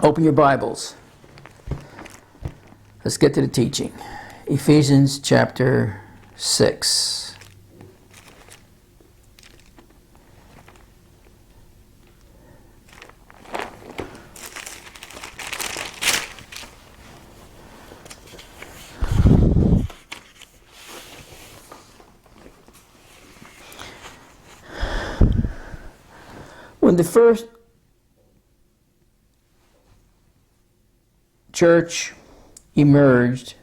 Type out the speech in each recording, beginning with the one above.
Open your Bibles. Let's get to the teaching. Ephesians chapter 6. When the first church emerged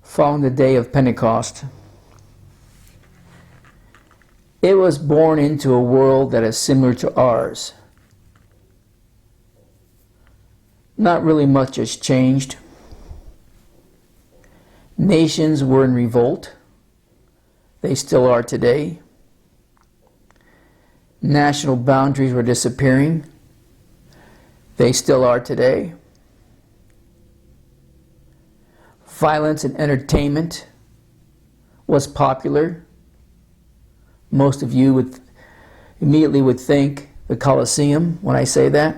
following the day of Pentecost, it was born into a world that is similar to ours. Not really much has changed. Nations were in revolt. They still are today. National boundaries were disappearing. They still are today. Violence and entertainment was popular. Most of you would immediately think the Colosseum when I say that.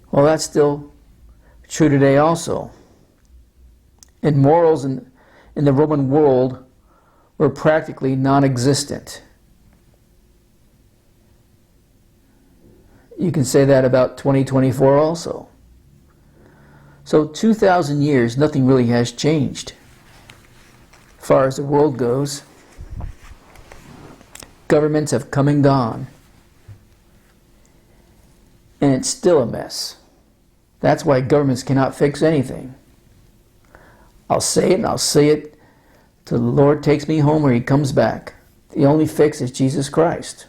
Well, that's still true today also. And morals in the Roman world were practically non-existent. You can say that about 2024 also. So 2,000 years, nothing really has changed as far as the world goes. Governments have come and gone. And it's still a mess. That's why governments cannot fix anything. I'll say it and I'll say it till the Lord takes me home or He comes back. The only fix is Jesus Christ.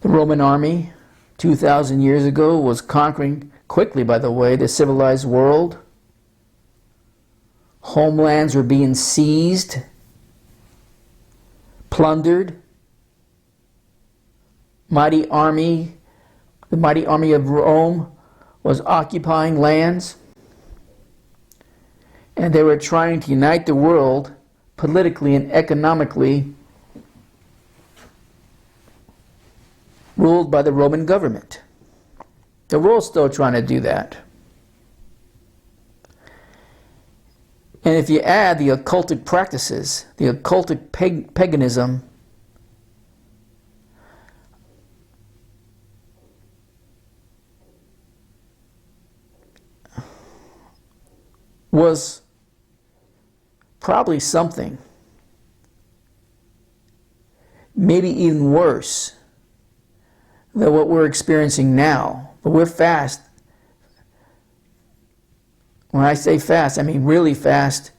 The Roman army 2,000 years ago was conquering quickly, by the way, the civilized world. Homelands were being seized, plundered. The mighty army of Rome was occupying lands. And they were trying to unite the world politically and economically, ruled by the Roman government. The world's still trying to do that. And if you add the occultic practices, the occultic paganism, was probably something, maybe even worse than what we're experiencing now. But we're fast. When I say fast, I mean really fast,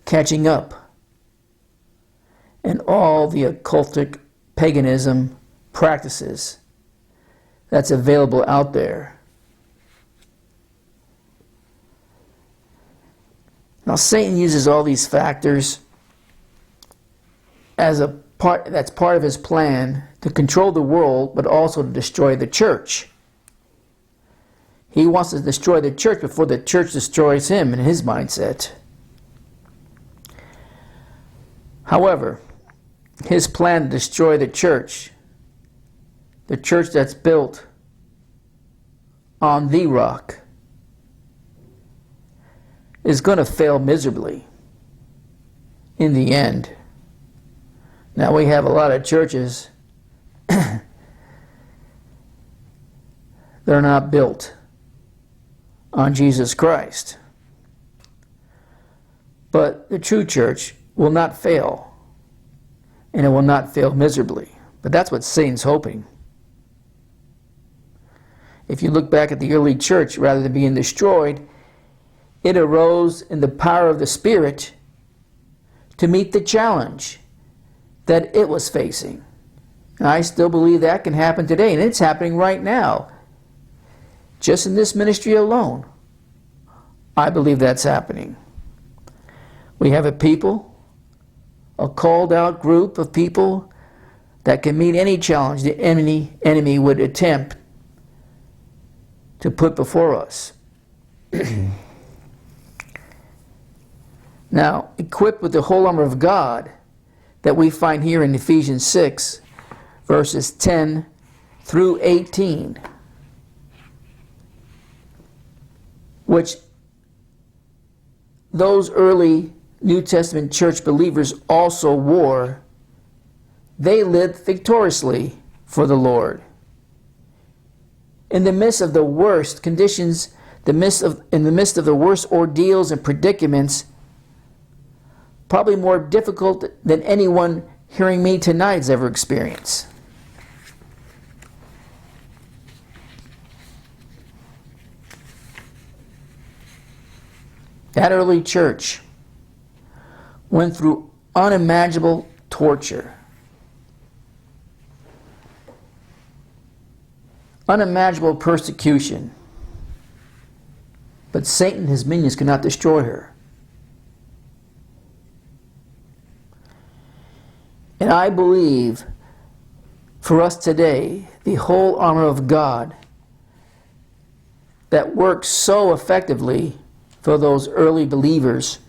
catching up. And all the occultic paganism practices that's available out there. Now Satan uses all these factors as that's part of his plan to control the world, but also to destroy the church. He wants to destroy the church before the church destroys him in his mindset. However, his plan to destroy the church that's built on the rock, is going to fail miserably in the end. Now we have a lot of churches that are not built on Jesus Christ. But the true church will not fail, and it will not fail miserably. But that's what Satan's hoping. If you look back at the early church, rather than being destroyed, it arose in the power of the Spirit to meet the challenge that it was facing. And I still believe that can happen today, and it's happening right now. Just in this ministry alone, I believe that's happening. We have a called out group of people that can meet any challenge the enemy would attempt to put before us. Now, equipped with the whole armor of God that we find here in Ephesians 6, verses 10 through 18, which those early New Testament church believers also wore, they lived victoriously for the Lord. In the midst of the worst conditions, in the midst of the worst ordeals and predicaments, probably more difficult than anyone hearing me tonight has ever experienced. That early church went through unimaginable torture, unimaginable persecution, but Satan and his minions could not destroy her. And I believe for us today, the whole armor of God that works so effectively for those early believers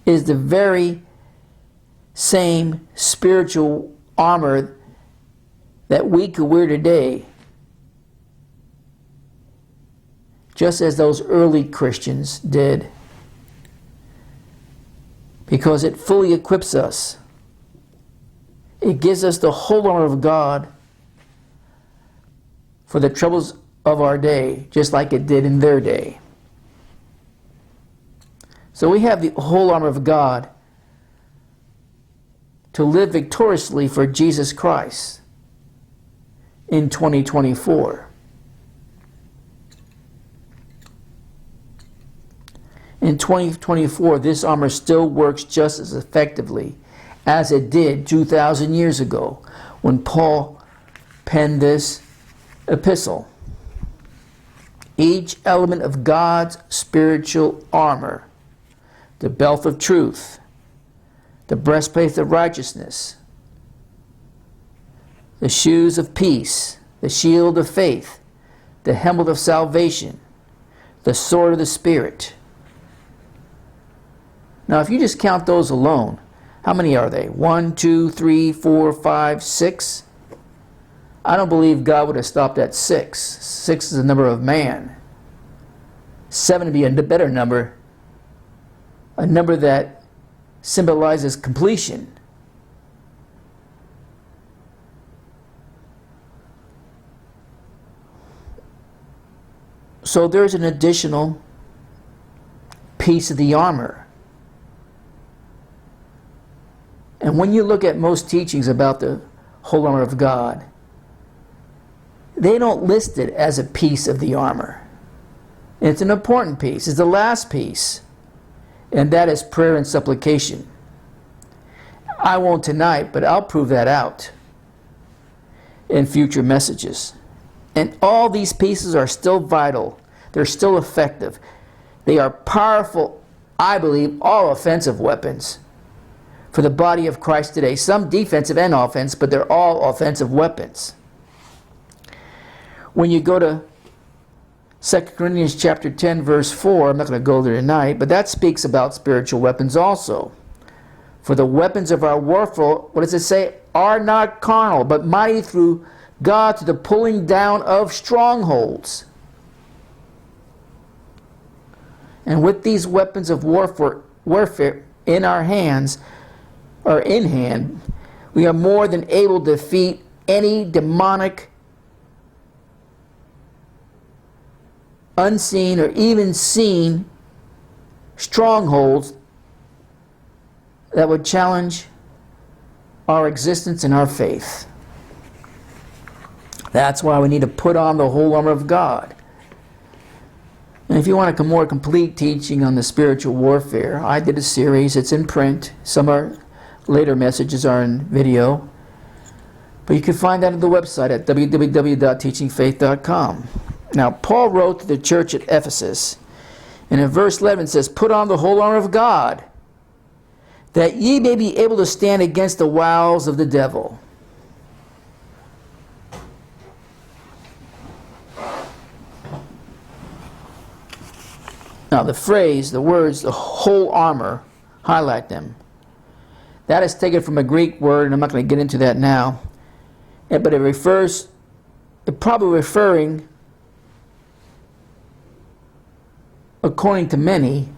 is the very same spiritual armor that we could wear today, just as those early Christians did, because it fully equips us. It gives us the whole armor of God for the troubles of our day, just like it did in their day. So we have the whole armor of God to live victoriously for Jesus Christ in 2024. In 2024, this armor still works just as effectively as it did 2,000 years ago when Paul penned this epistle. Each element of God's spiritual armor, the belt of truth, the breastplate of righteousness, the shoes of peace, the shield of faith, the helmet of salvation, the sword of the Spirit. Now, if you just count those alone, how many are they? 1, 2, 3, 4, 5, 6? I don't believe God would have stopped at 6. 6 is the number of man. 7 would be a better number, a number that symbolizes completion. So there's an additional piece of the armor. And when you look at most teachings about the whole armor of God, they don't list it as a piece of the armor. It's an important piece. It's the last piece. And that is prayer and supplication. I won't tonight, but I'll prove that out in future messages. And all these pieces are still vital. They're still effective. They are powerful, I believe, all offensive weapons for the body of Christ today. Some defensive and offense, but they're all offensive weapons. When you go to 2 Corinthians chapter 10, verse 4, I'm not going to go there tonight, but that speaks about spiritual weapons also. For the weapons of our warfare, what does it say? Are not carnal, but mighty through God to the pulling down of strongholds. And with these weapons of warfare in our hands, or in hand, we are more than able to defeat any demonic, unseen, or even seen strongholds that would challenge our existence and our faith. That's why we need to put on the whole armor of God. And if you want a more complete teaching on the spiritual warfare, I did a series. It's in print. Some are later messages are in video. But you can find that on the website at www.teachingfaith.com. Now, Paul wrote to the church at Ephesus, and in verse 11 it says, "Put on the whole armor of God, that ye may be able to stand against the wiles of the devil." Now the phrase, the words, the whole armor, highlight them. That is taken from a Greek word, and I'm not going to get into that now. But it probably referring, according to many,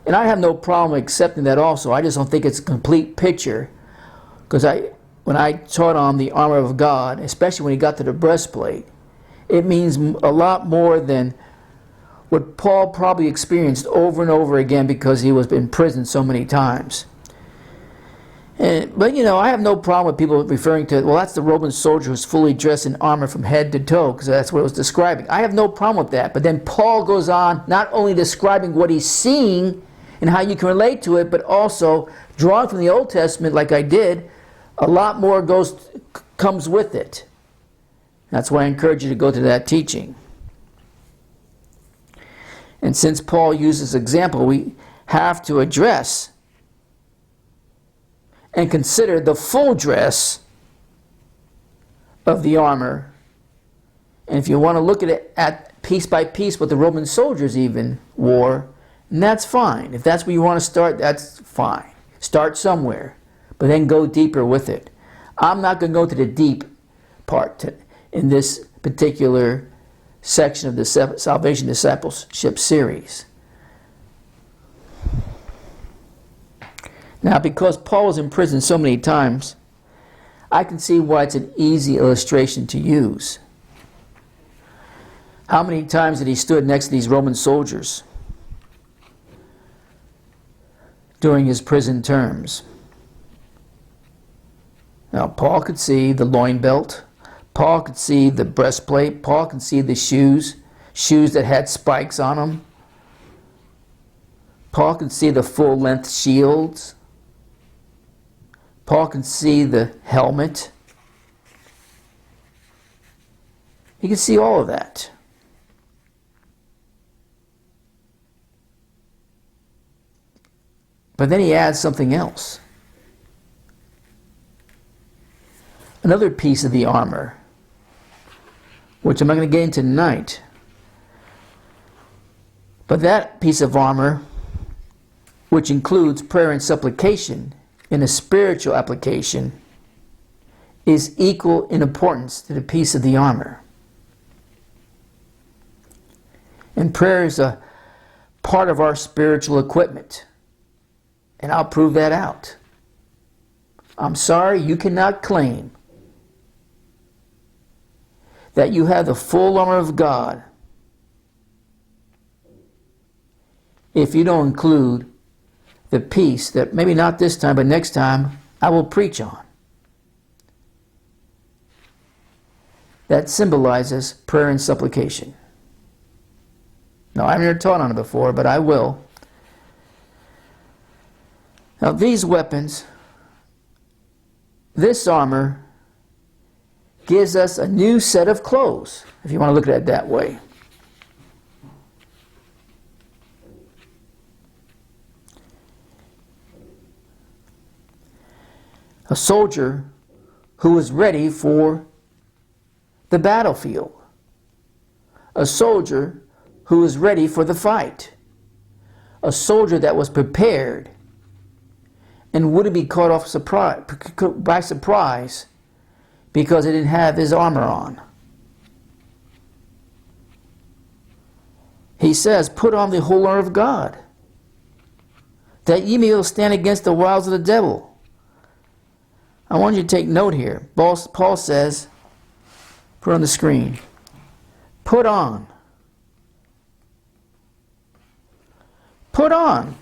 and I have no problem accepting that also. I just don't think it's a complete picture. Because when I taught on the armor of God, especially when he got to the breastplate, it means a lot more than what Paul probably experienced over and over again because he was in prison so many times. But I have no problem with people referring to, well, that's the Roman soldier who's fully dressed in armor from head to toe, because that's what it was describing. I have no problem with that. But then Paul goes on not only describing what he's seeing and how you can relate to it, but also drawing from the Old Testament like I did, a lot more comes with it. That's why I encourage you to go to that teaching. And since Paul uses example, we have to address and consider the full dress of the armor. And if you want to look at it at piece by piece what the Roman soldiers even wore, and that's fine. If that's where you want to start, that's fine. Start somewhere, but then go deeper with it. I'm not going to go to the deep part in this particular section of the Salvation Discipleship series. Now, because Paul was in prison so many times, I can see why it's an easy illustration to use. How many times did he stood next to these Roman soldiers during his prison terms? Now, Paul could see the loin belt. Paul could see the breastplate. Paul could see the shoes that had spikes on them. Paul could see the full-length shields. Paul can see the helmet. He can see all of that. But then he adds something else. Another piece of the armor, which I'm not going to get into tonight. But that piece of armor, which includes prayer and supplication in a spiritual application, is equal in importance to the piece of the armor. And prayer is a part of our spiritual equipment. And I'll prove that out. I'm sorry, you cannot claim that you have the full armor of God if you don't include the piece that maybe not this time, but next time I will preach on, that symbolizes prayer and supplication. Now, I haven't never taught on it before, but I will. Now, these weapons, this armor, gives us a new set of clothes, if you want to look at it that way. A soldier who was ready for the battlefield. A soldier who was ready for the fight. A soldier that was prepared and wouldn't be caught off by surprise because he didn't have his armor on. He says, put on the whole armor of God, that ye may stand against the wiles of the devil. I want you to take note here. Paul says, put on the screen, put on. Put on.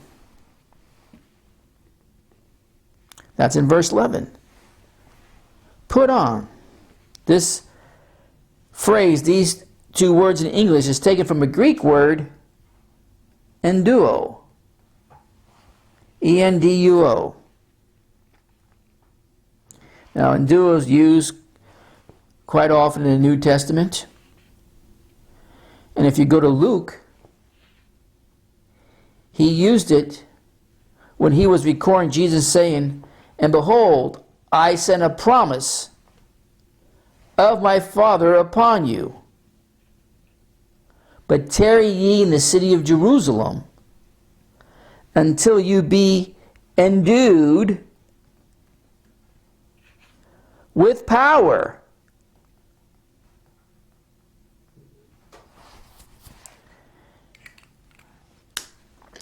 That's in verse 11. Put on. This phrase, these two words in English, is taken from a Greek word, enduo. E-N-D-U-O. Now, enduo is used quite often in the New Testament. And if you go to Luke, he used it when he was recording Jesus saying, and behold, I send a promise of my Father upon you. but tarry ye in the city of Jerusalem until you be endued with power.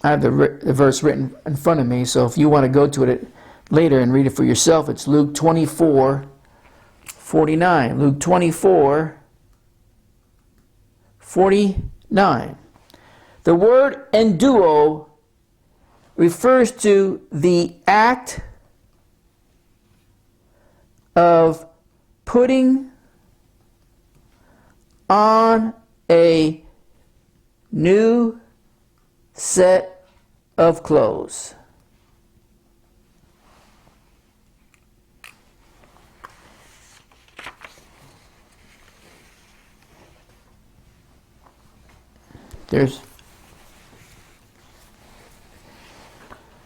I have the verse written in front of me, so if you want to go to it later and read it for yourself, it's Luke 24:49. Luke 24:49. The word enduo refers to the act of putting on a new set of clothes. There's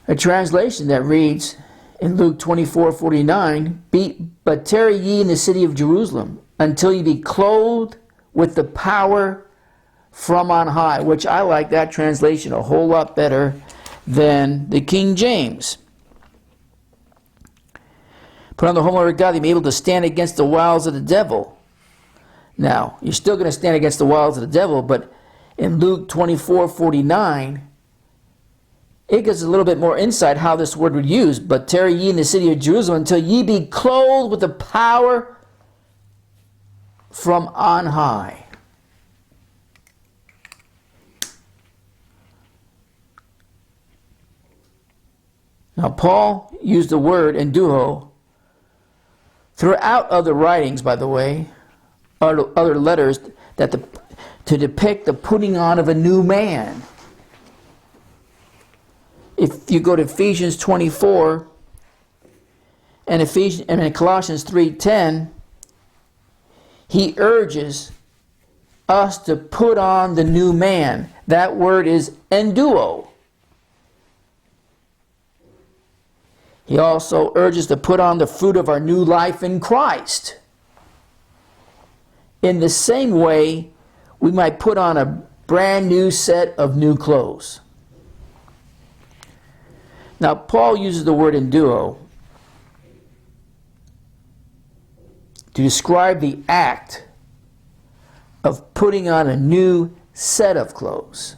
a translation that reads in Luke 24:49, but tarry ye in the city of Jerusalem until ye be clothed with the power from on high, which I like that translation a whole lot better than the King James. Put on the whole armor of God, to be able to stand against the wiles of the devil. Now, you're still going to stand against the wiles of the devil, but in Luke 24:49, it gives a little bit more insight how this word would use. But tarry ye in the city of Jerusalem until ye be clothed with the power from on high. Now, Paul used the word enduo throughout other writings, by the way, other letters, to depict the putting on of a new man. If you go to Ephesians 24 and in Colossians 3:10, he urges us to put on the new man. That word is enduo. He also urges to put on the fruit of our new life in Christ. In the same way, we might put on a brand new set of new clothes. Now, Paul uses the word enduo to describe the act of putting on a new set of clothes.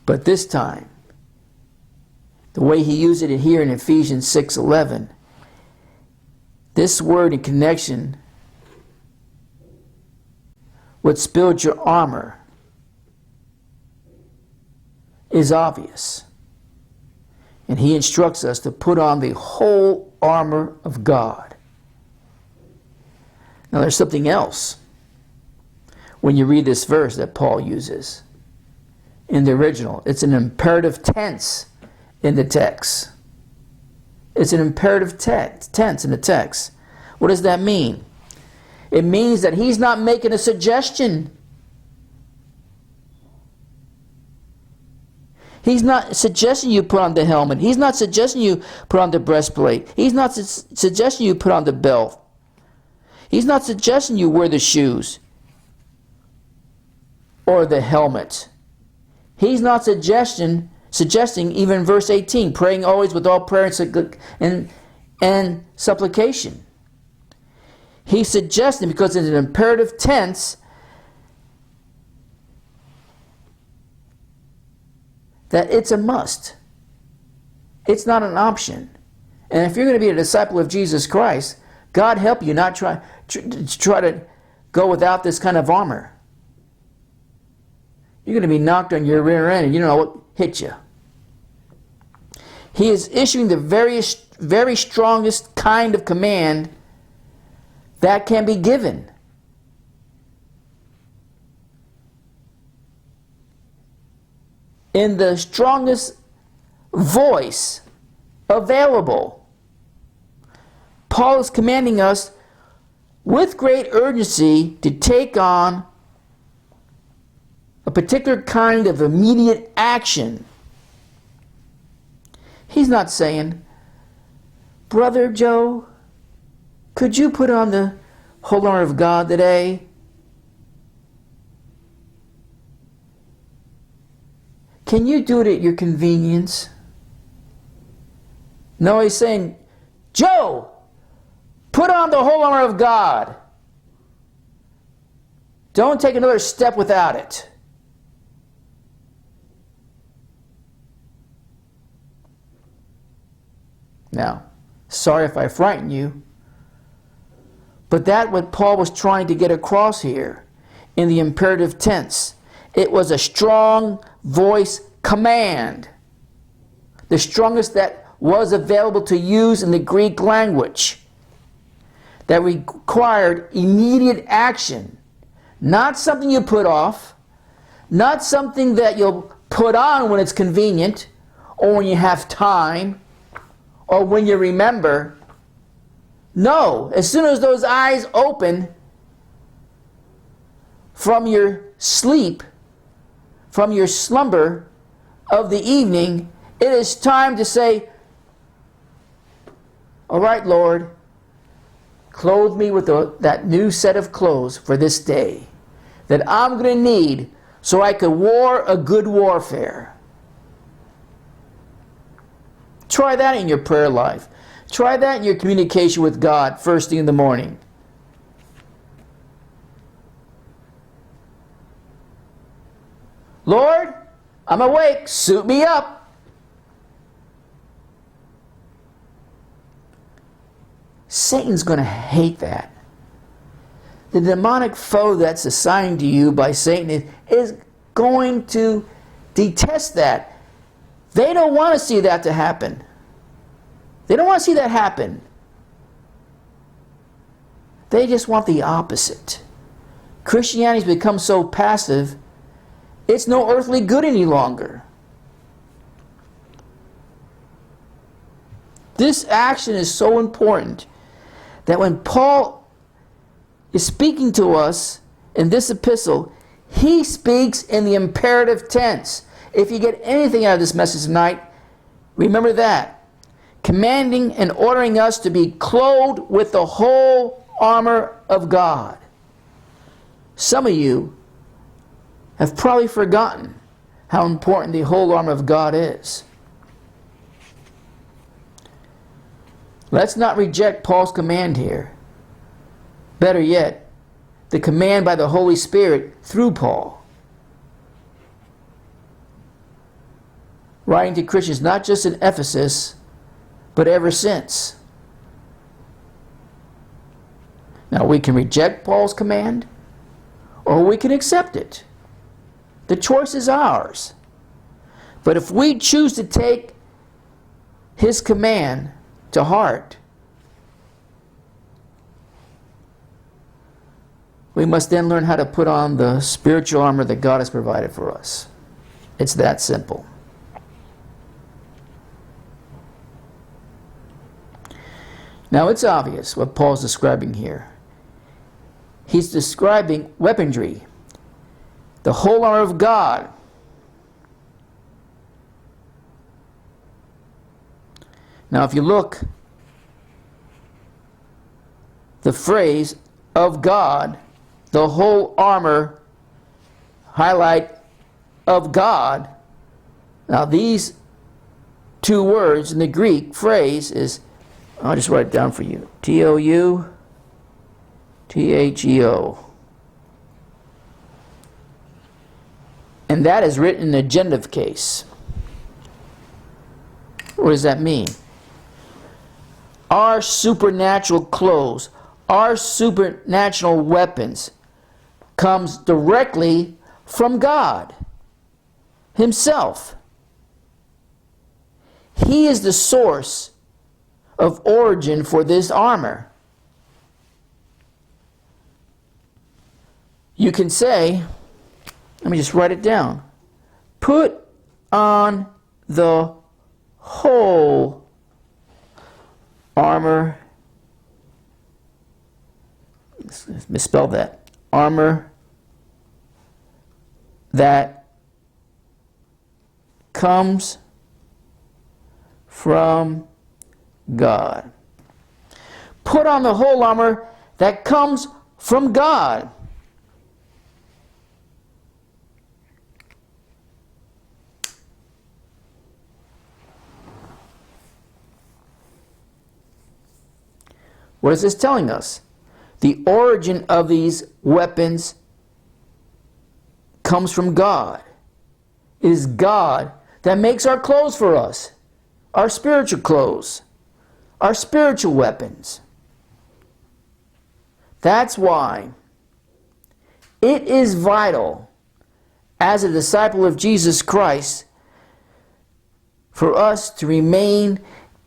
But this time, the way he used it here in Ephesians 6:11, this word in connection with spiritual armor is obvious. And he instructs us to put on the whole armor of God. Now there's something else when you read this verse that Paul uses in the original. It's an imperative tense in the text. It's an imperative tense in the text. What does that mean? It means that he's not making a suggestion. He's not suggesting you put on the helmet. He's not suggesting you put on the breastplate. He's not suggesting you put on the belt. He's not suggesting you wear the shoes or the helmet. He's not suggesting even verse 18, praying always with all prayer and supplication. He's suggesting, because it's an imperative tense, that it's a must. It's not an option. And if you're going to be a disciple of Jesus Christ, God help you not try to go without this kind of armor. You're going to be knocked on your rear end and you don't know what hit you. He is issuing the very strongest kind of command that can be given. In the strongest voice available. Paul is commanding us with great urgency to take on a particular kind of immediate action. He's not saying, Brother Joe, could you put on the whole armor of God today? Can you do it at your convenience? No, he's saying, Joe, put on the whole armor of God. Don't take another step without it. Now, sorry if I frighten you, but that's what Paul was trying to get across here in the imperative tense. It was a strong voice command, the strongest that was available to use in the Greek language, that required immediate action, not something you put off, not something that you'll put on when it's convenient or when you have time or when you remember. No, as soon as those eyes open from your sleep, from your slumber of the evening, it is time to say, all right, Lord, clothe me with that new set of clothes for this day that I'm going to need so I can war a good warfare. Try that in your prayer life. Try that in your communication with God first thing in the morning. Lord, I'm awake. Suit me up. Satan's going to hate that. The demonic foe that's assigned to you by Satan is going to detest that. They don't want to see that to happen. They don't want to see that happen. They just want the opposite. Christianity's become so passive, it's no earthly good any longer. This action is so important that when Paul is speaking to us in this epistle, he speaks in the imperative tense. If you get anything out of this message tonight, remember that. Commanding and ordering us to be clothed with the whole armor of God. Some of you have probably forgotten how important the whole armor of God is. Let's not reject Paul's command here. Better yet, the command by the Holy Spirit through Paul. Writing to Christians not just in Ephesus, but ever since. Now we can reject Paul's command, or we can accept it. The choice is ours. But if we choose to take his command to heart, we must then learn how to put on the spiritual armor that God has provided for us. It's that simple. Now it's obvious what Paul's describing here. He's describing weaponry, the whole armor of God. Now if you look, the phrase of God, the whole armor, highlight of God. Now these two words in the Greek phrase is, I'll just write it down for you, T-O-U-T-H-E-O. And that is written in the genitive case. What does that mean? Our supernatural clothes, our supernatural weapons comes directly from God himself. He is the source of origin for this armor. You can say, let me just write it down. Put on the whole armor. Let's misspell that. Armor that comes from God. Put on the whole armor that comes from God. What is this telling us? The origin of these weapons comes from God. It is God that makes our clothes for us, our spiritual clothes, our spiritual weapons. That's why it is vital as a disciple of Jesus Christ for us to remain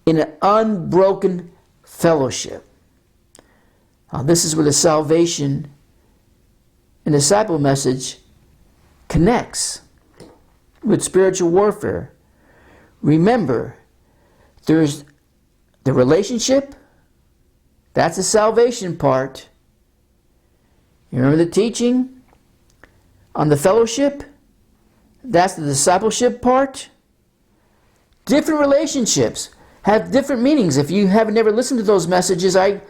in an unbroken fellowship. Now, this is where the salvation and disciple message connects with spiritual warfare. Remember, there's the relationship, that's the salvation part. You remember the teaching on the fellowship? That's the discipleship part. Different relationships have different meanings. If you haven't ever listened to those messages, I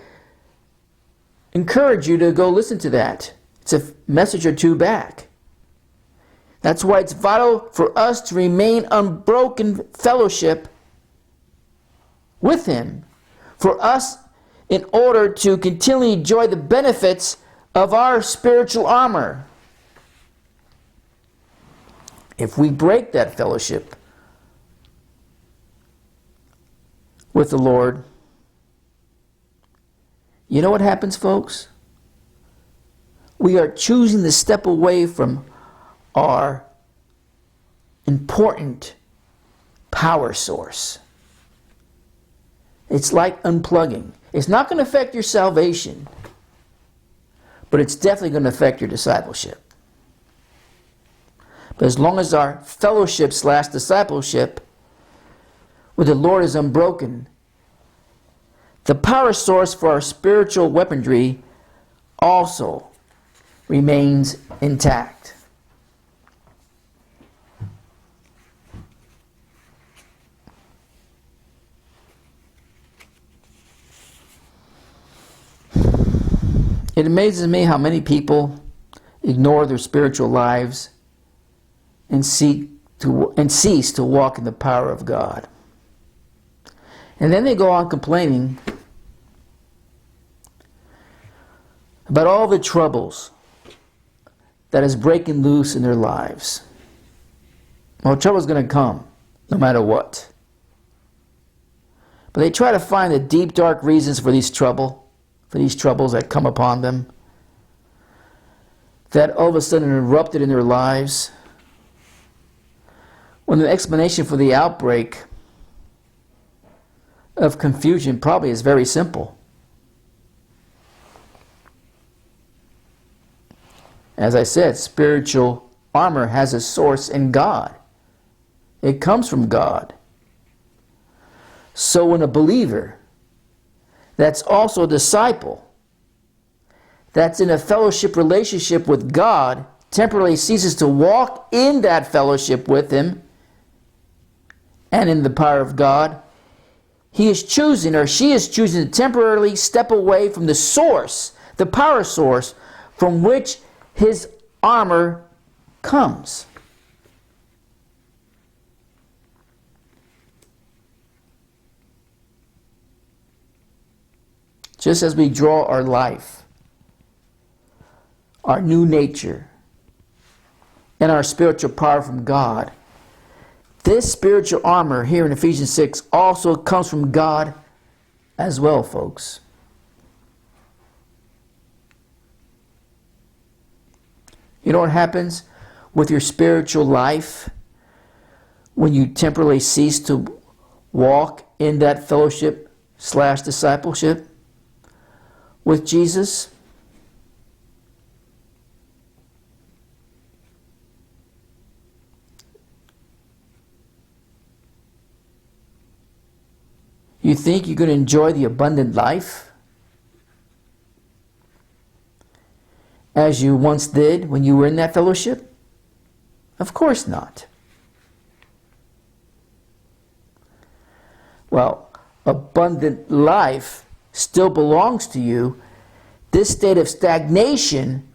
encourage you to go listen to that. It's a message or two back. That's why it's vital for us to remain unbroken fellowship with Him, for us in order to continually enjoy the benefits of our spiritual armor. If we break that fellowship with the Lord, you know what happens, folks? We are choosing to step away from our important power source. It's like unplugging. It's not going to affect your salvation, but it's definitely going to affect your discipleship. But as long as our fellowship / discipleship with the Lord is unbroken, the power source for our spiritual weaponry also remains intact. It amazes me how many people ignore their spiritual lives and cease to walk in the power of God. And then they go on complaining about all the troubles that is breaking loose in their lives. Well, trouble's going to come no matter what. But they try to find the deep, dark reasons for these troubles that come upon them, that all of a sudden erupted in their lives, when the explanation for the outbreak of confusion probably is very simple. As I said, spiritual armor has a source in God. It comes from God. So when a believer that's also a disciple, that's in a fellowship relationship with God, temporarily ceases to walk in that fellowship with Him and in the power of God, he is choosing, or she is choosing, to temporarily step away from the source, the power source from which his armor comes. Just as we draw our life, our new nature, and our spiritual power from God, this spiritual armor here in Ephesians 6 also comes from God as well, folks. You know what happens with your spiritual life when you temporarily cease to walk in that fellowship / discipleship with Jesus? You think you're going to enjoy the abundant life as you once did when you were in that fellowship? Of course not. Well, abundant life still belongs to you. This state of stagnation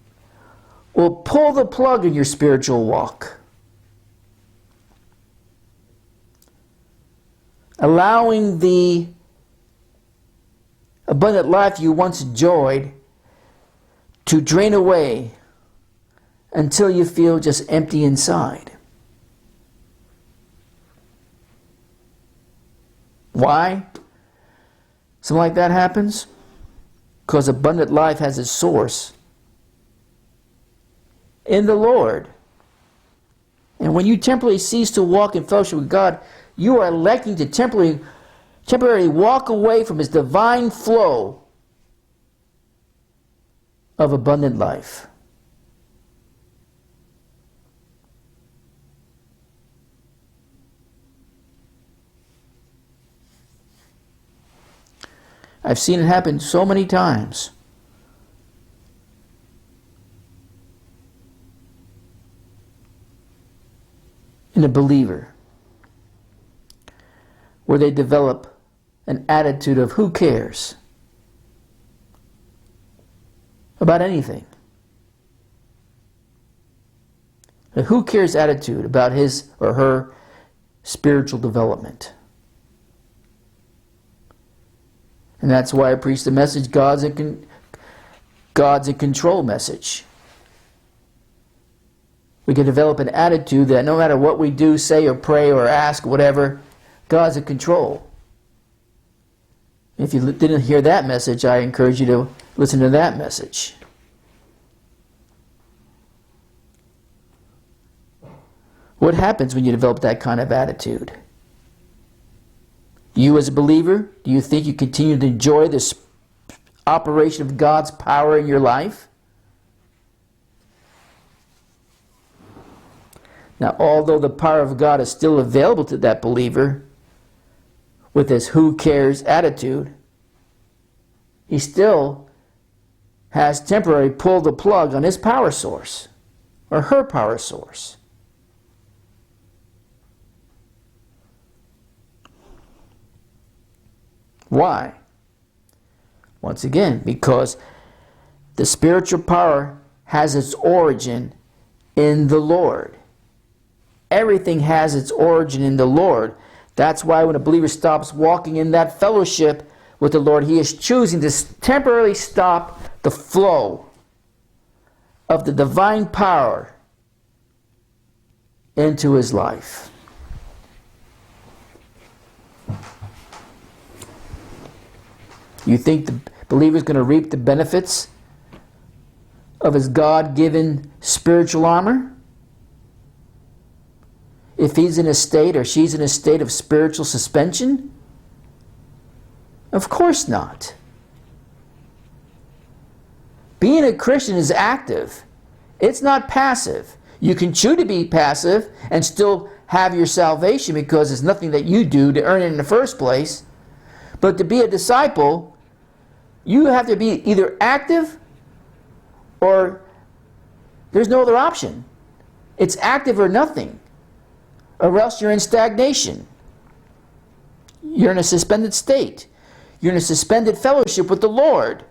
will pull the plug in your spiritual walk, allowing the abundant life you once enjoyed to drain away until you feel just empty inside. Why something like that happens? Because abundant life has its source in the Lord. And when you temporarily cease to walk in fellowship with God, you are electing to temporarily walk away from His divine flow of abundant life. I've seen it happen so many times. In a believer, where they develop an attitude of who cares about anything. A who cares attitude about his or her spiritual development. And that's why I preach the message, God's in control message. We can develop an attitude that no matter what we do, say, or pray, or ask, whatever, God's in control. If you didn't hear that message, I encourage you to listen to that message. What happens when you develop that kind of attitude? You as a believer, do you think you continue to enjoy this operation of God's power in your life? Now, although the power of God is still available to that believer with his who cares attitude, he still has temporarily pulled the plug on his power source or her power source. Why? Once again, because the spiritual power has its origin in the Lord. Everything has its origin in the Lord. That's why when a believer stops walking in that fellowship with the Lord, he is choosing to temporarily stop the flow of the divine power into his life. You think the believer is going to reap the benefits of his God-given spiritual armor? If he's in a state or she's in a state of spiritual suspension? Of course not. Being a Christian is active. It's not passive. You can choose to be passive and still have your salvation because it's nothing that you do to earn it in the first place. But to be a disciple, you have to be either active or there's no other option. It's active or nothing. Or else you're in stagnation. You're in a suspended state. You're in a suspended fellowship with the Lord.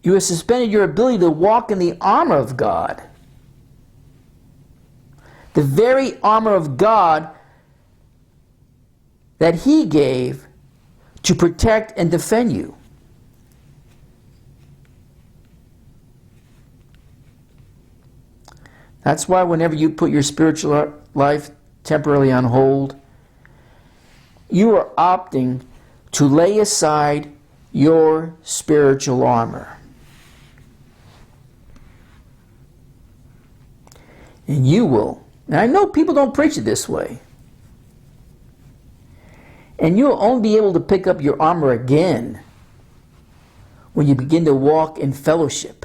You have suspended your ability to walk in the armor of God. The very armor of God that He gave to protect and defend you. That's why whenever you put your spiritual life temporarily on hold, you are opting to lay aside your spiritual armor. And you will. And I know people don't preach it this way. And you'll only be able to pick up your armor again when you begin to walk in fellowship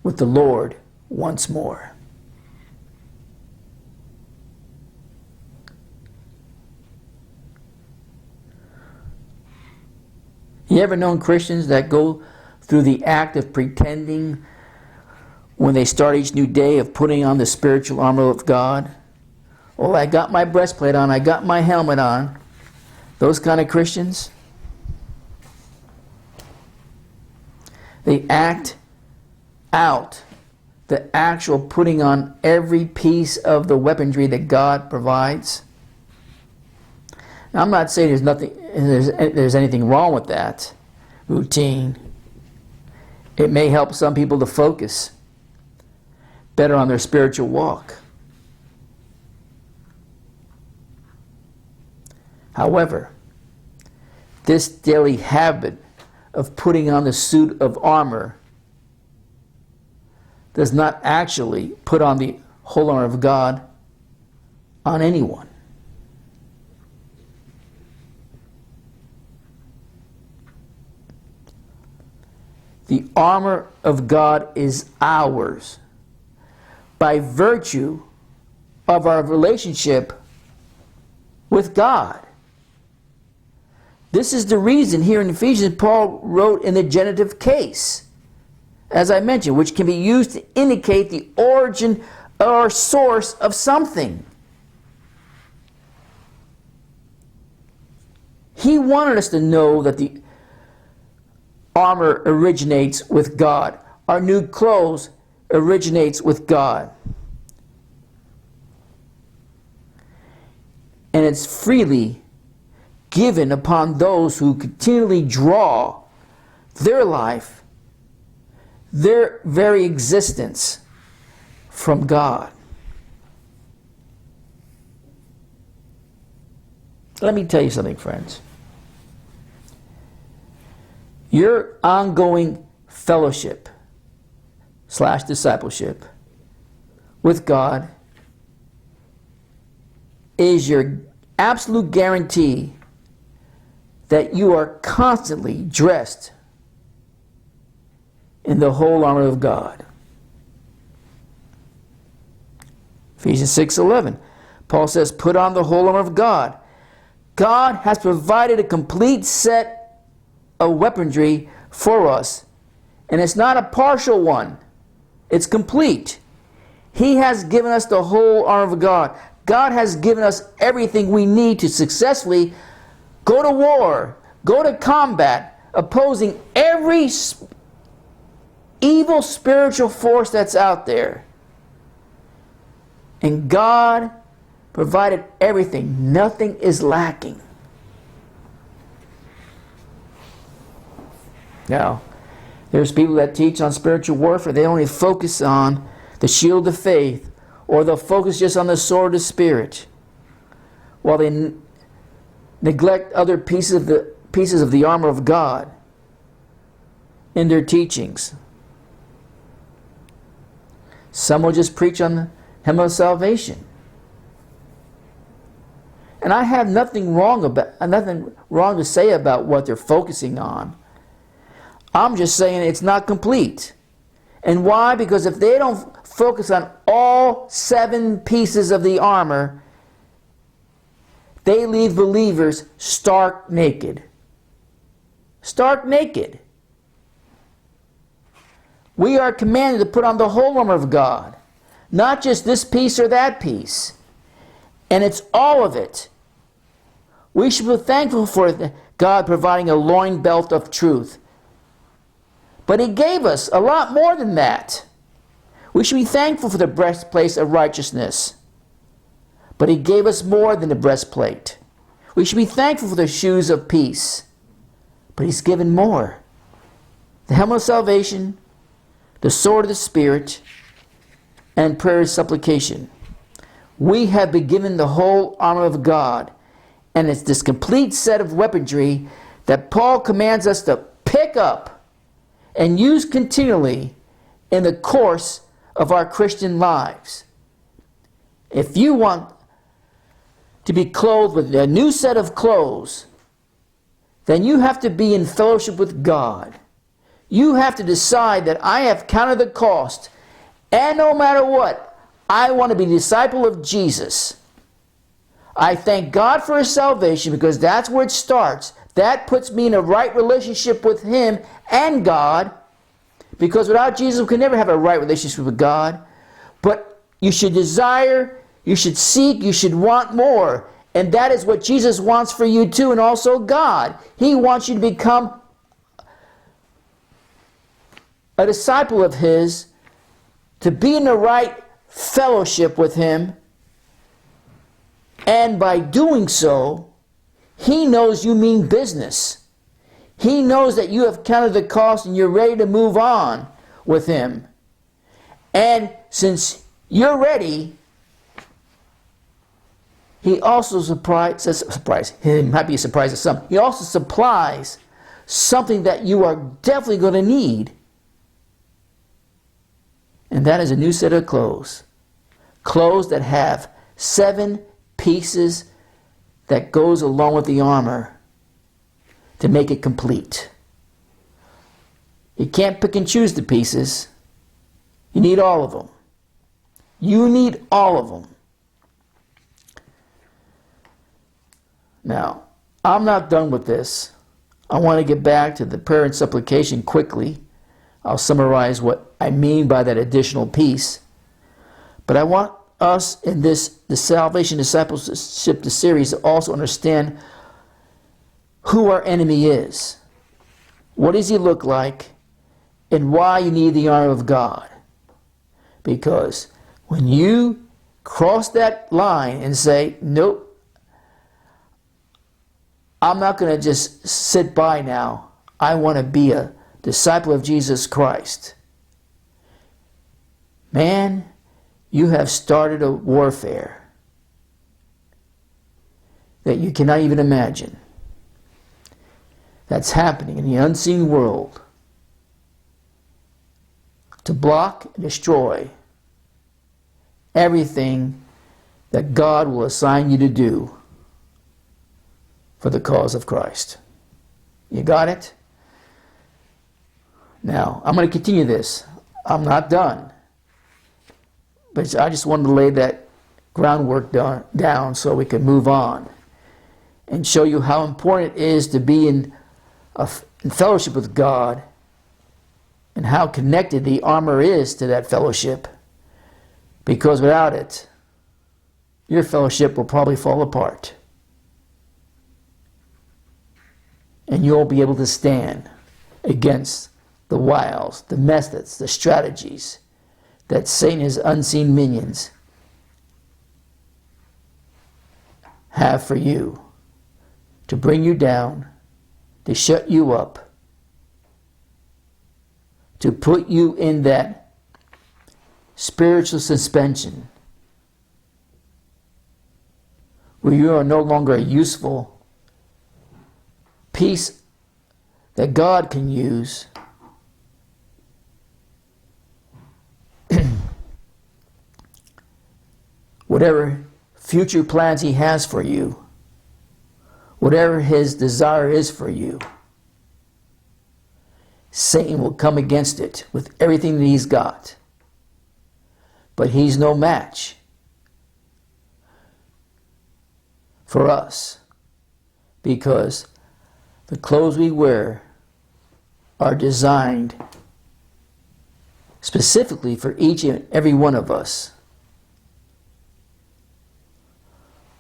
with the Lord once more. You ever known Christians that go through the act of pretending when they start each new day of putting on the spiritual armor of God? Well, I got my breastplate on, I got my helmet on. Those kind of Christians, they act out the actual putting on every piece of the weaponry that God provides. Now, I'm not saying there's anything wrong with that routine. It may help some people to focus better on their spiritual walk. However, this daily habit of putting on the suit of armor does not actually put on the whole armor of God on anyone. The armor of God is ours by virtue of our relationship with God. This is the reason here in Ephesians Paul wrote in the genitive case, as I mentioned, which can be used to indicate the origin or source of something. He wanted us to know that the armor originates with God. Our new clothes originates with God. And it's freely given upon those who continually draw their life, their very existence from God. Let me tell you something, friends. Your ongoing fellowship / discipleship with God is your absolute guarantee that you are constantly dressed in the whole armor of God. Ephesians 6:11, Paul says, put on the whole armor of God. God has provided a complete set of weaponry for us, and it's not a partial one. It's complete. He has given us the whole armor of God. God has given us everything we need to successfully go to war, go to combat, opposing every evil spiritual force that's out there. And God provided everything. Nothing is lacking. Now, there's people that teach on spiritual warfare. They only focus on the shield of faith, or they'll focus just on the sword of the Spirit, while they neglect other pieces of the armor of God in their teachings. Some will just preach on the helmet of salvation. And I have nothing wrong to say about what they're focusing on. I'm just saying it's not complete. And why? Because if they don't focus on all 7 pieces of the armor, they leave believers stark naked. Stark naked. We are commanded to put on the whole armor of God, not just this piece or that piece. And it's all of it. We should be thankful for God providing a loin belt of truth. But He gave us a lot more than that. We should be thankful for the breastplate of righteousness. But He gave us more than the breastplate. We should be thankful for the shoes of peace. But He's given more. The helmet of salvation, the sword of the Spirit, and prayer and supplication. We have been given the whole armor of God. And it's this complete set of weaponry that Paul commands us to pick up and use continually in the course of our Christian lives. If you want to be clothed with a new set of clothes, then you have to be in fellowship with God. You have to decide that I have counted the cost, and no matter what, I want to be a disciple of Jesus. I thank God for His salvation, because that's where it starts. That puts me in a right relationship with Him and God, because without Jesus we can never have a right relationship with God. But you should desire You should seek, you should want more. And that is what Jesus wants for you too, and also God. He wants you to become a disciple of His, to be in the right fellowship with Him. And by doing so, He knows you mean business. He knows that you have counted the cost and you're ready to move on with Him. And since you're ready, He also He might be a surprise to some. He also supplies something that you are definitely going to need. And that is a new set of clothes. Clothes that have 7 pieces that goes along with the armor to make it complete. You can't pick and choose the pieces. You need all of them. You need all of them. Now, I'm not done with this. I want to get back to the prayer and supplication quickly. I'll summarize what I mean by that additional piece. But I want us in the Salvation Discipleship series to also understand who our enemy is. What does he look like? And why you need the armor of God. Because when you cross that line and say, nope, I'm not going to just sit by now. I want to be a disciple of Jesus Christ. Man, you have started a warfare that you cannot even imagine. That's happening in the unseen world to block and destroy everything that God will assign you to do for the cause of Christ. You got it? Now, I'm going to continue this. I'm not done. But I just wanted to lay that groundwork down so we can move on and show you how important it is to be in fellowship with God and how connected the armor is to that fellowship. Because without it, your fellowship will probably fall apart. And you won't be able to stand against the wiles, the methods, the strategies that Satan and his unseen minions have for you to bring you down, to shut you up, to put you in that spiritual suspension where you are no longer a useful piece that God can use whatever future plans He has for you, whatever His desire is for you, Satan will come against it with everything that he's got. But he's no match for us, because the clothes we wear are designed specifically for each and every one of us.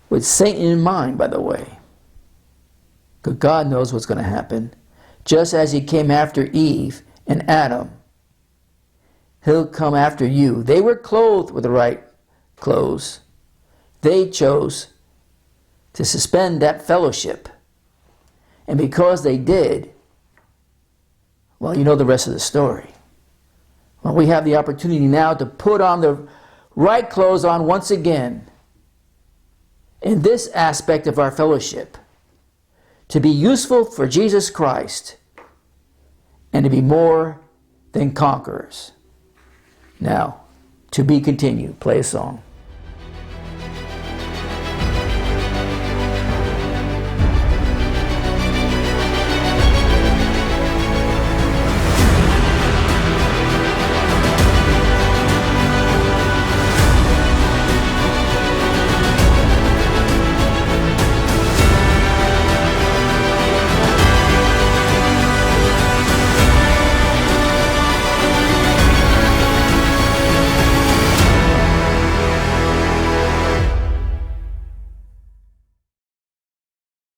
With Satan in mind, by the way. Because God knows what's going to happen. Just as He came after Eve and Adam, He'll come after you. They were clothed with the right clothes. They chose to suspend that fellowship. And because they did, well, you know the rest of the story. Well, we have the opportunity now to put on the right clothes on once again in this aspect of our fellowship, to be useful for Jesus Christ and to be more than conquerors. Now, to be continued. Play a song.